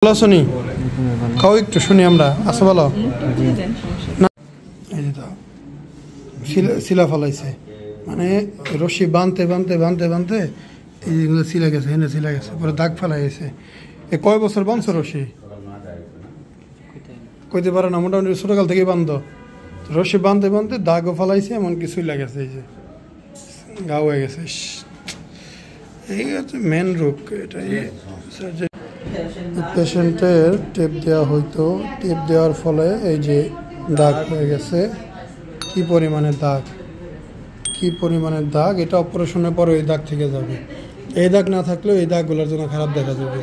ভালো শুনি খাও একটু শুনি আমরা আচ্ছা বলো না এই যে দাও শিলা ফলাইছে মানে রশি বাঁধতে বাঁধতে বাঁধতে বাঁধতে এইগুলো শিলা গেছে এনে শিলা গেছে পরে দাগ ফেলাই গেছে এ কয় বছর বাঁধছো রশি কইতে পারে না মোটামুটি ছোটকাল থেকেই বাঁধ রশি বাঁধতে বাঁধতে দাগও ফেলাইছে এমনকি শিলা গেছে এই যে গা হয়ে গেছে এই হচ্ছে মেন রোগ এটা পেশেন্টের টেপ দেওয়া হইতো টেপ দেওয়ার ফলে এই যে দাগ হয়ে গেছে কি পরিমাণে দাগ এটা অপারেশনের পরে এই দাগ থেকে যাবে এই দাগ না থাকলেও এই দাগগুলোর জন্য খারাপ দেখা যাবে।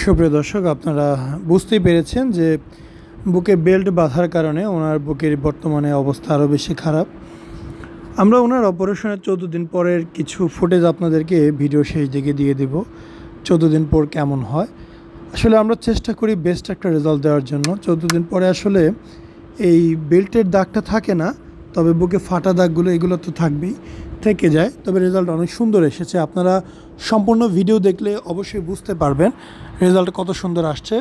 সুপ্রিয় দর্শক আপনারা বুঝতেই পেরেছেন যে বুকে বেল্ট বাঁধার কারণে ওনার বুকের বর্তমানে অবস্থা আরও বেশি খারাপ। আমরা ওনার অপারেশনের 14 দিন পরের কিছু ফুটেজ আপনাদেরকে ভিডিও শেষ দিকে দিয়ে দেব 14 দিন পর কেমন হয়। আসলে আমরা চেষ্টা করি বেস্ট একটা রেজাল্ট দেওয়ার জন্য। 14 দিন পরে আসলে এই বেল্টের দাগটা থাকে না, তবে বুকে ফাটা দাগগুলো এগুলো তো থাকবেই, থেকে যায়, তবে রেজাল্ট অনেক সুন্দর এসেছে। আপনারা সম্পূর্ণ ভিডিও দেখলে অবশ্যই বুঝতে পারবেন রেজাল্ট কত সুন্দর আসছে।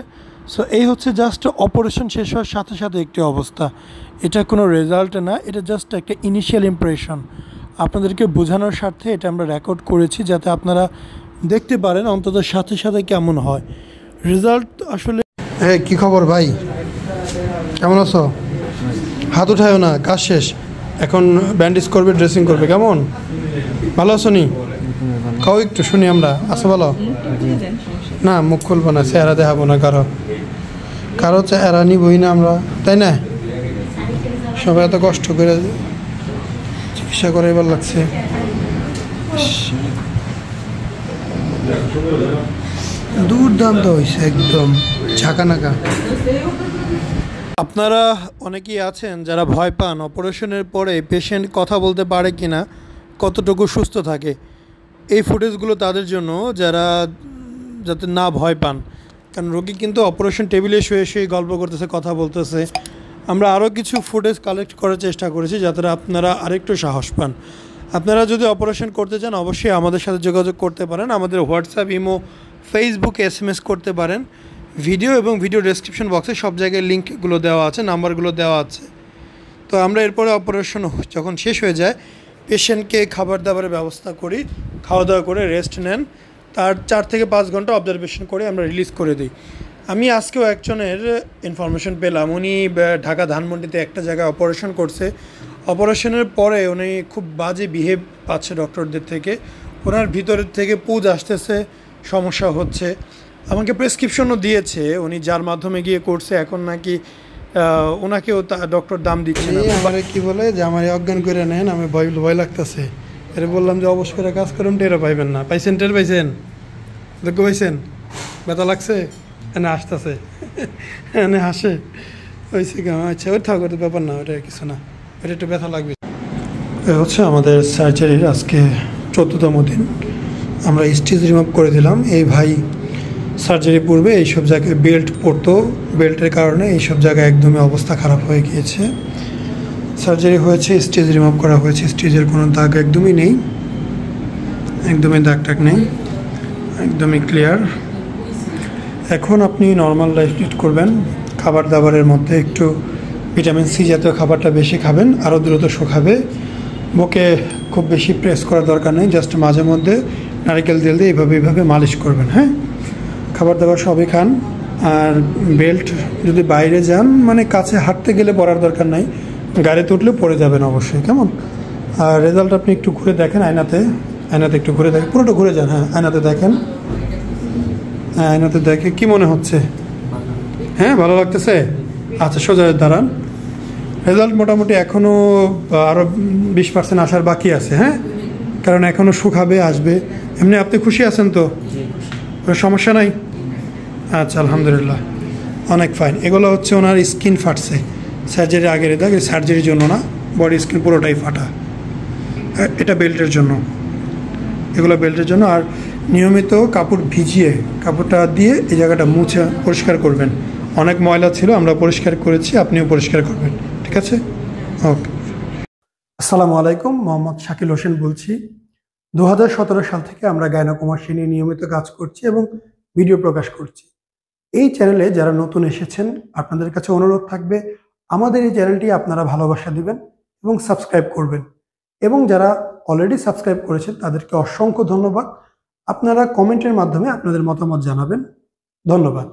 সো এই হচ্ছে জাস্ট অপারেশন শেষ হওয়ার সাথে সাথে একটি অবস্থা, এটা কোনো রেজাল্ট না, এটা জাস্ট একটা ইনিশিয়াল ইমপ্রেশন। আপনাদেরকে বোঝানোর স্বার্থে এটা আমরা রেকর্ড করেছি যাতে আপনারা দেখতে পারেন অন্তত সাথে সাথে কেমন হয় রেজাল্ট। আসলে হ্যাঁ, কী খবর ভাই, কেমন আছো? হাত উঠায়ও না, কাজ শেষ, এখন ব্যান্ডেজ করবে, ড্রেসিং করবে। কেমন, ভালো আছো নি? খাও একটু শুনি আমরা আচ্ছা বলো না, মুখ খুলবো না, চেহারা দেখাবো না, কারো চেহারা নিবই না আমরা, তাই না? সবাই এত কষ্ট করে চিকিৎসা করে এবার লাগছে। দুর্দান্ত হয়েছে, একদম ঝাঁকানাকা। আপনারা অনেকেই আছেন যারা ভয় পান অপারেশনের পরে পেশেন্ট কথা বলতে পারে কিনা, কতটুকু সুস্থ থাকে। এই ফুটেজগুলো তাদের জন্য যারা যাতে না ভয় পান, কারণ রোগী কিন্তু অপারেশন টেবিলে শুয়ে শুয়ে গল্প করতেছে, কথা বলতেছে। আমরা আরও কিছু ফুটেজ কালেক্ট করার চেষ্টা করেছি যাতে আপনারা আরেকটু সাহস পান। আপনারা যদি অপারেশন করতে চান অবশ্যই আমাদের সাথে যোগাযোগ করতে পারেন, আমাদের হোয়াটসঅ্যাপ, ইমো, ফেসবুকে SMS করতে পারেন। ভিডিও এবং ভিডিও ডেসক্রিপশন বক্সে সব জায়গায় লিঙ্কগুলো দেওয়া আছে, নাম্বারগুলো দেওয়া আছে। তো আমরা এরপরে অপারেশন যখন শেষ হয়ে যায় পেশেন্টকে খাবার দাবারের ব্যবস্থা করি, খাওয়া দাওয়া করে রেস্ট নেন, তার 4 থেকে 5 ঘন্টা অবজারভেশন করে আমরা রিলিজ করে দিই। আমি আজকেও একজনের ইনফরমেশন পেলাম, উনি ঢাকা ধানমন্ডিতে একটা জায়গায় অপারেশন করছে। অপারেশনের পরে উনি খুব বাজে বিহেভ পাচ্ছে ডক্টরদের থেকে, ওনার ভিতরের থেকে পুজ আসতেছে, সমস্যা হচ্ছে। আমাকে প্রেসক্রিপশনও দিয়েছে উনি, যার মাধ্যমে গিয়ে করছে। এখন নাকি ওনাকেও ডক্টর দাম দিচ্ছে না। আমার কি বলে যে আমার অজ্ঞান করে নেন, আমি ভয় লাগতেছে। এর বললাম যে অবশ্য করে কাজ করুন, টেরও পাইবেন না। টের পাইছেন? দেখো পাইছেন? ব্যথা লাগছে? এনে আসতেছে, এনে হাসে, হয়েছে কেমন? আচ্ছা, ওই থাকো, ব্যাপার না, ওটা কিছু না, ওটা একটু ব্যথা লাগবে। হচ্ছে আমাদের সার্জারির আজকে 14তম দিন। আমরা স্টিচ রিমুভ করে দিলাম। এই ভাই সার্জারি পূর্বে এইসব জায়গায় বেল্ট পরতো, বেল্টের কারণে এইসব জায়গায় একদমই অবস্থা খারাপ হয়ে গিয়েছে। সার্জারি হয়েছে, স্টিচ রিমুভ করা হয়েছে, স্টিচের কোনো দাগ একদমই নেই, একদমই দাগ টাগ নেই, একদমই ক্লিয়ার। এখন আপনি নর্মাল লাইফ লিড করবেন। খাবার দাবারের মধ্যে একটু ভিটামিন সি জাতীয় খাবারটা বেশি খাবেন, আরও দ্রুত শুকাবে। বুকে খুব বেশি প্রেস করার দরকার নেই, জাস্ট মাঝে মধ্যে নারকেল তেল দিয়ে এইভাবে মালিশ করবেন। হ্যাঁ, খাবার দাবার সবই খান। আর বেল্ট যদি বাইরে যান, মানে কাছে হাঁটতে গেলে পরার দরকার নাই, গাড়িতে উঠলে পরে যাবেন অবশ্যই। কেমন? আর রেজাল্ট আপনি একটু ঘুরে দেখেন, আয়নাতে একটু ঘুরে দেখেন, পুরোটা ঘুরে যান। হ্যাঁ, আয়নাতে দেখেন, হ্যাঁ আয়নাতে দেখে কি মনে হচ্ছে? হ্যাঁ, ভালো লাগতেছে? আচ্ছা, সোজা দাঁড়ান। রেজাল্ট মোটামুটি এখনও আরও 20% আসার বাকি আছে। হ্যাঁ, কারণ এখনও শুকাবে, আসবে। এমনি আপনি খুশি আছেন তো? কোনো সমস্যা নাই? আচ্ছা, আলহামদুলিল্লাহ, অনেক ফাইন। এগুলো হচ্ছে ওনার স্কিন ফাটছে সার্জারির আগের দাগ, সার্জারির জন্য না, বডি স্কিন পুরোটাই ফাটা। এটা বেল্টের জন্য, এগুলো বেল্টের জন্য। আর নিয়মিত কাপড় ভিজিয়ে কাপড়টা দিয়ে এই জায়গাটা মুছে পরিষ্কার করবেন। অনেক ময়লা ছিল, আমরা পরিষ্কার করেছি, আপনিও পরিষ্কার করবেন, ঠিক আছে? ওকে। আসসালামু আলাইকুম, মোহাম্মদ শাকিল হোসেন বলছি। 2017 সাল থেকে আমরা গাইনোকমার্সি নিয়ে নিয়মিত কাজ করছি এবং ভিডিও প্রকাশ করছি। এই চ্যানেলে যারা নতুন এসেছেন আপনাদের কাছে অনুরোধ থাকবে আমাদের এই চ্যানেলটি আপনারা ভালোবাসা দিবেন এবং সাবস্ক্রাইব করবেন, এবং যারা অলরেডি সাবস্ক্রাইব করেছেন তাদেরকে অসংখ্য ধন্যবাদ। আপনারা কমেন্টের মাধ্যমে আপনাদের মতামত জানাবেন। ধন্যবাদ।